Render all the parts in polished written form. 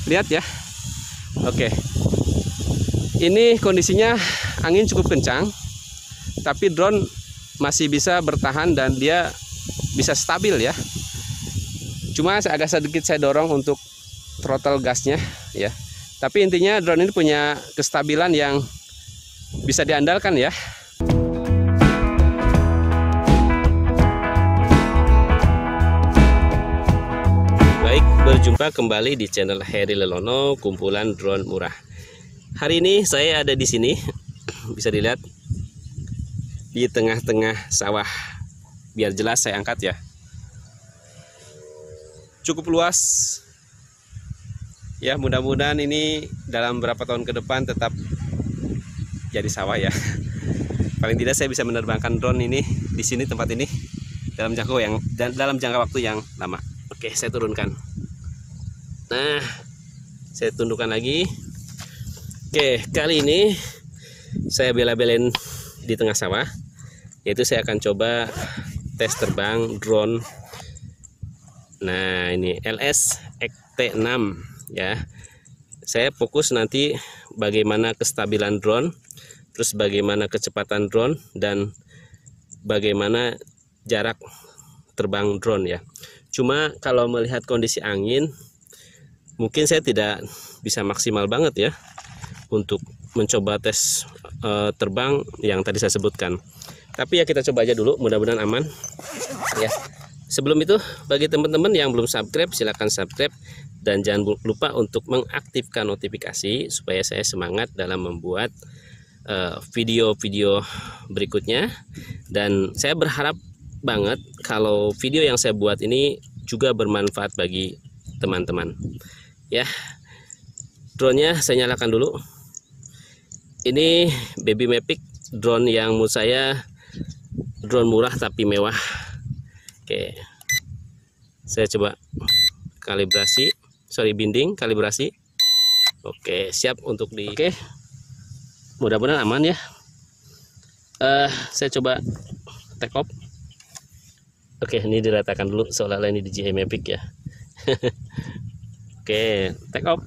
Lihat ya. Oke. Ini kondisinya angin cukup kencang, tapi drone masih bisa bertahan dan dia bisa stabil ya. Cuma agak sedikit saya dorong untuk throttle gasnya ya. Tapi intinya drone ini punya kestabilan yang bisa diandalkan ya. Baik, berjumpa kembali di channel Heri Lelono, kumpulan drone murah. Hari ini saya ada di sini, bisa dilihat di tengah-tengah sawah. Biar jelas saya angkat ya. Cukup luas. Ya, mudah-mudahan ini dalam beberapa tahun ke depan tetap jadi sawah ya. Paling tidak saya bisa menerbangkan drone ini di sini, tempat ini dalam jangka waktu yang lama. Oke, saya turunkan. Nah, saya tundukkan lagi. Oke, kali ini saya bela-belain di tengah sawah, yaitu saya akan coba tes terbang drone. Nah, ini LS XT6 ya. Saya fokus nanti bagaimana kestabilan drone, terus bagaimana kecepatan drone, dan bagaimana jarak terbang drone ya. Cuma kalau melihat kondisi angin, mungkin saya tidak bisa maksimal banget ya untuk mencoba tes terbang yang tadi saya sebutkan. Tapi ya kita coba aja dulu, mudah-mudahan aman ya. Sebelum itu, bagi teman-teman yang belum subscribe, silahkan subscribe. Dan jangan lupa untuk mengaktifkan notifikasi supaya saya semangat dalam membuat video-video berikutnya. Dan saya berharap banget kalau video yang saya buat ini juga bermanfaat bagi teman-teman ya. Drone-nya saya nyalakan dulu. Ini Baby Mavic, drone yang menurut saya drone murah tapi mewah. Oke, saya coba binding kalibrasi. Oke, siap untuk Oke, mudah-mudahan aman ya. Saya coba take off. Oke, ini diratakan dulu seolah-olah ini DJI Mavic ya. Oke, take off.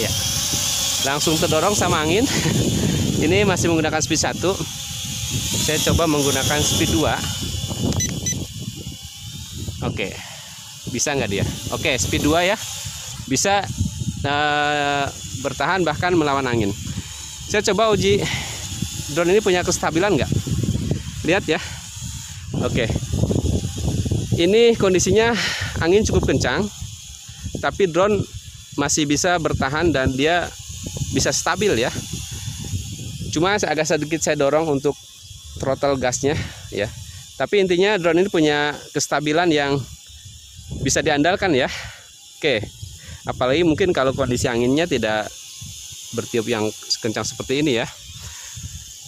Ya, langsung terdorong sama angin. Ini masih menggunakan speed 1. Saya coba menggunakan speed 2. Oke, bisa nggak dia? Oke, speed 2 ya. Bisa bertahan bahkan melawan angin. Saya coba uji drone ini punya kestabilan nggak. Lihat ya. Oke, ini kondisinya angin cukup kencang, tapi drone masih bisa bertahan dan dia bisa stabil ya. Cuma agak sedikit saya dorong untuk throttle gasnya ya. Tapi intinya drone ini punya kestabilan yang bisa diandalkan ya. Oke, apalagi mungkin kalau kondisi anginnya tidak bertiup yang kencang seperti ini ya.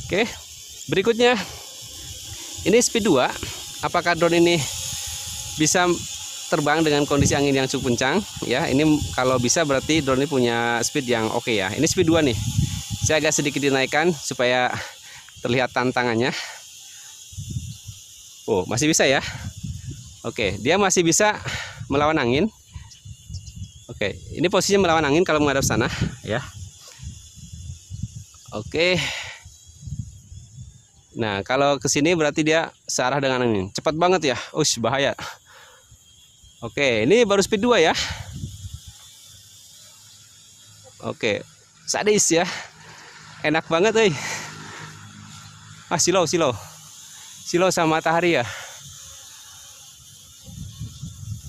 Oke, berikutnya ini speed 2. Apakah drone ini bisa terbang dengan kondisi angin yang cukup kencang ya? Ini kalau bisa berarti drone ini punya speed yang oke ya. Ini speed 2 nih. Saya agak sedikit dinaikkan supaya terlihat tantangannya. Oh, masih bisa ya. Oke, dia masih bisa melawan angin. Oke, ini posisinya melawan angin kalau menghadap sana ya. Oke. Nah, kalau ke sini berarti dia searah dengan angin. Cepat banget ya. Bahaya. Oke, ini baru speed 2 ya. Oke, sadis ya. Enak banget euy. Silau sama matahari ya.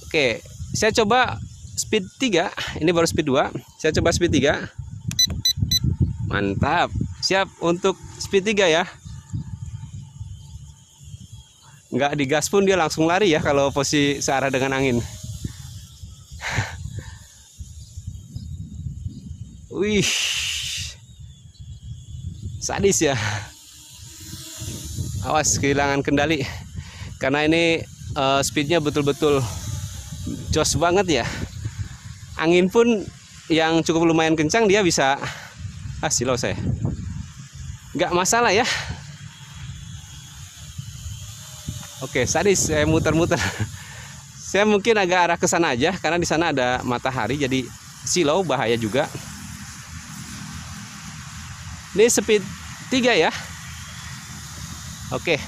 Oke, saya coba speed 3. Ini baru speed 2. Saya coba speed 3. Mantap. Siap untuk speed 3 ya. Nggak digas pun dia langsung lari ya kalau posisi searah dengan angin. Wih, sadis ya. Awas kehilangan kendali karena ini speednya betul-betul jos banget ya. Angin pun yang cukup lumayan kencang dia bisa silau saya. Nggak masalah ya. Oke, sadis saya muter-muter. Saya mungkin agak arah ke sana aja karena di sana ada matahari, jadi silau bahaya juga. Ini speed 3 ya. Oke.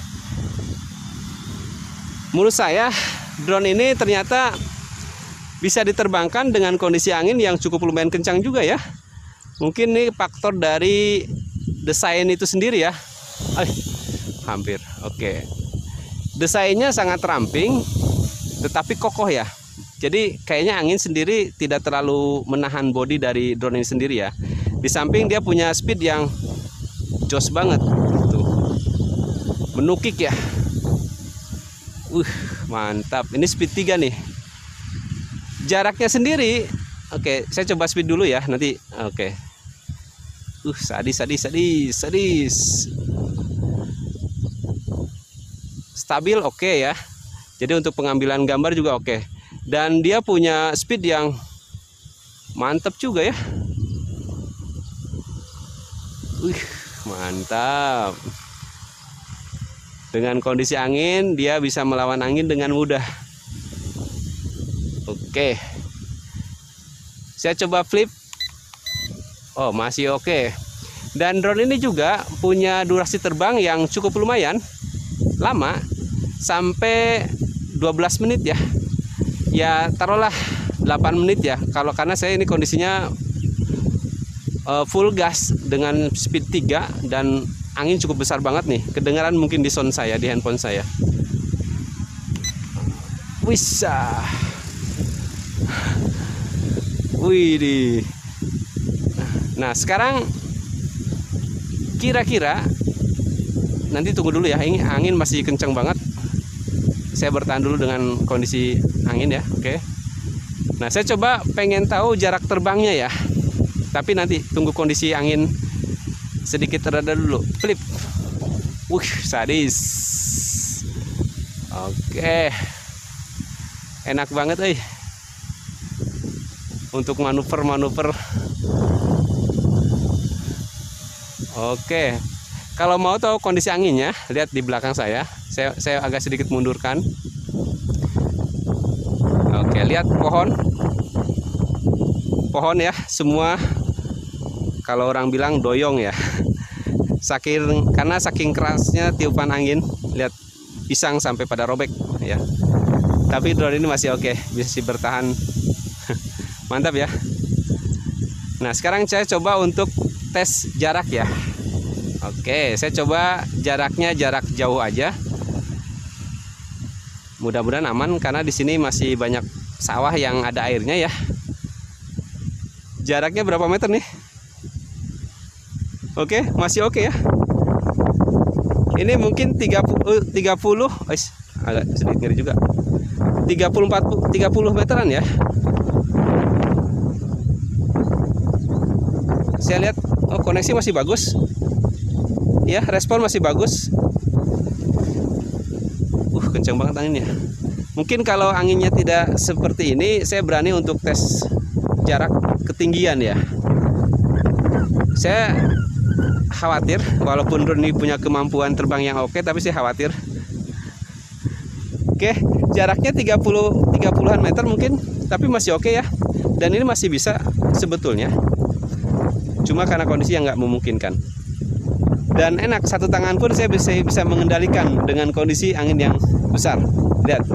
Menurut saya drone ini ternyata bisa diterbangkan dengan kondisi angin yang cukup lumayan kencang juga ya. Mungkin ini faktor dari desain itu sendiri ya. Hampir. Oke. Desainnya sangat ramping tetapi kokoh ya. Jadi kayaknya angin sendiri tidak terlalu menahan bodi dari drone ini sendiri ya. Di samping dia punya speed yang jos banget tuh. Menukik ya. Mantap. Ini speed 3 nih. Jaraknya sendiri, oke, saya coba speed dulu ya nanti. Oke. Sadis. Stabil oke ya. Jadi untuk pengambilan gambar juga oke. Dan dia punya speed yang mantap juga ya. Mantap. Dengan kondisi angin dia bisa melawan angin dengan mudah. Oke. Saya coba flip. Oh, masih oke. Dan drone ini juga punya durasi terbang yang cukup lumayan lama, sampai 12 menit ya. Ya taruhlah 8 menit ya. Karena saya ini kondisinya full gas dengan speed 3 dan angin cukup besar banget nih. Kedengaran mungkin di sound saya, di handphone saya. Wisa. Widih. Nah sekarang kira-kira nanti tunggu dulu ya. Ini angin masih kencang banget. Saya bertahan dulu dengan kondisi angin ya. Oke. Nah saya coba pengen tahu jarak terbangnya ya. Tapi nanti tunggu kondisi angin sedikit reda dulu. Flip. Sadis. Oke. Enak banget untuk manuver. Oke. Kalau mau tahu kondisi anginnya, lihat di belakang saya. Saya agak sedikit mundurkan. Oke, lihat pohon ya, semua kalau orang bilang doyong ya. Karena saking kerasnya tiupan angin, lihat pisang sampai pada robek ya. Tapi drone ini masih oke, bisa bertahan. Mantap ya. Nah, sekarang saya coba untuk tes jarak ya. Oke, saya coba jaraknya jarak jauh aja. Mudah-mudahan aman karena di sini masih banyak sawah yang ada airnya ya. Jaraknya berapa meter nih? Oke, masih oke ya. Ini mungkin 30 agak sedikit ngeri juga. 30 meteran ya. Saya lihat koneksi masih bagus. Ya, respon masih bagus. Kencang banget anginnya. Mungkin kalau anginnya tidak seperti ini, saya berani untuk tes jarak ketinggian ya. Saya khawatir, walaupun drone ini punya kemampuan terbang yang oke, tapi saya khawatir. Oke, jaraknya 30-an meter mungkin, tapi masih oke ya. Dan ini masih bisa sebetulnya. Cuma karena kondisi yang nggak memungkinkan. Dan enak, satu tangan pun saya bisa mengendalikan dengan kondisi angin yang besar. Lihat.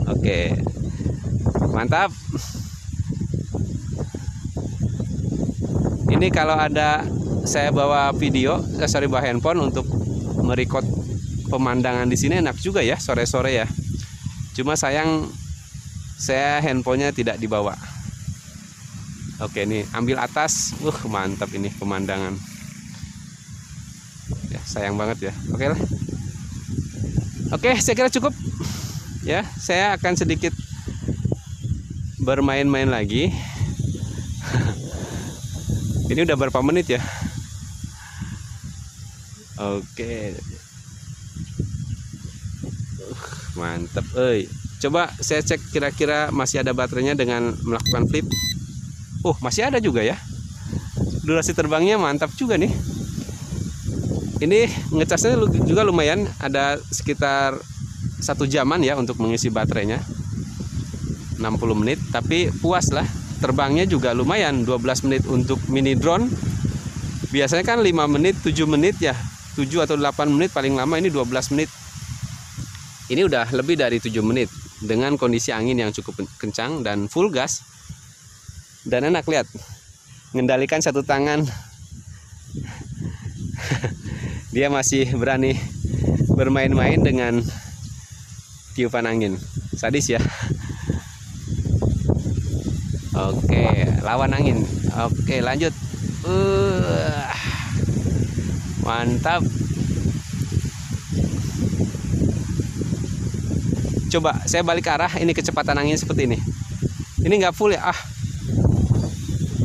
Oke. Mantap. Ini kalau ada saya bawa video, bawa handphone untuk merekod pemandangan di sini enak juga ya, sore-sore ya. Cuma sayang saya handphonenya tidak dibawa. Oke, ini ambil atas. Mantap ini pemandangan. Ya, sayang banget ya. Oke lah. Oke, saya kira cukup. Ya, saya akan sedikit bermain-main lagi. Ini udah berapa menit ya? Oke. Mantap, coba saya cek kira-kira masih ada baterainya dengan melakukan flip. Masih ada juga ya. Durasi terbangnya mantap juga nih. Ini ngecasnya juga lumayan, ada sekitar 1 jaman ya untuk mengisi baterainya. 60 menit, tapi puas lah. Terbangnya juga lumayan, 12 menit untuk mini drone. Biasanya kan 5 menit, 7 menit ya, 7 atau 8 menit paling lama, ini 12 menit. Ini udah lebih dari 7 menit dengan kondisi angin yang cukup kencang dan full gas. Dan enak, lihat, mengendalikan satu tangan. Dia masih berani bermain-main dengan tiupan angin. Sadis ya. Oke, lawan angin. Oke, lanjut. Mantap. Coba saya balik arah, ini kecepatan angin seperti ini. Ini nggak full ya.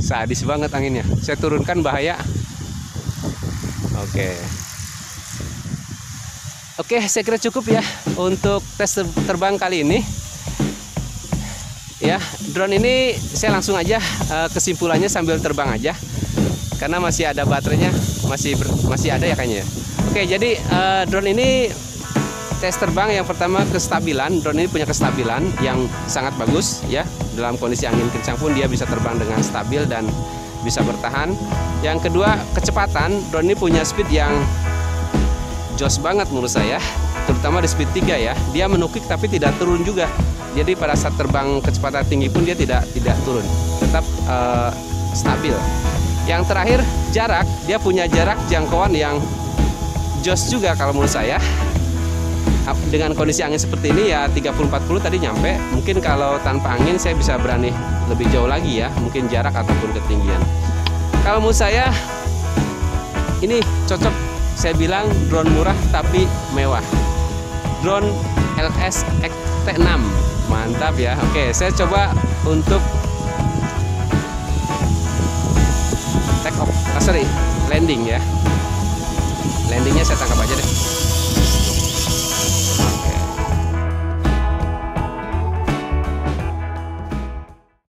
Sadis banget anginnya. Saya turunkan, bahaya. Oke, saya kira cukup ya untuk tes terbang kali ini. Ya, drone ini saya langsung aja kesimpulannya sambil terbang aja, karena masih ada baterainya, masih ada ya kayaknya. Oke, jadi drone ini tes terbang yang pertama kestabilan. Drone ini punya kestabilan yang sangat bagus ya. Dalam kondisi angin kencang pun dia bisa terbang dengan stabil dan bisa bertahan. Yang kedua, kecepatan. Drone ini punya speed yang jos banget menurut saya, terutama di speed 3 ya. Dia menukik tapi tidak turun juga. Jadi pada saat terbang kecepatan tinggi pun dia tidak turun, tetap stabil. Yang terakhir, jarak. Dia punya jarak jangkauan yang jos juga kalau menurut saya. Dengan kondisi angin seperti ini ya 30-40 tadi nyampe. Mungkin kalau tanpa angin saya bisa berani lebih jauh lagi ya, mungkin jarak ataupun ketinggian. Kalau menurut saya ini cocok, saya bilang drone murah tapi mewah. Drone LS T6. Mantap ya. Oke, saya coba untuk take off, landing ya.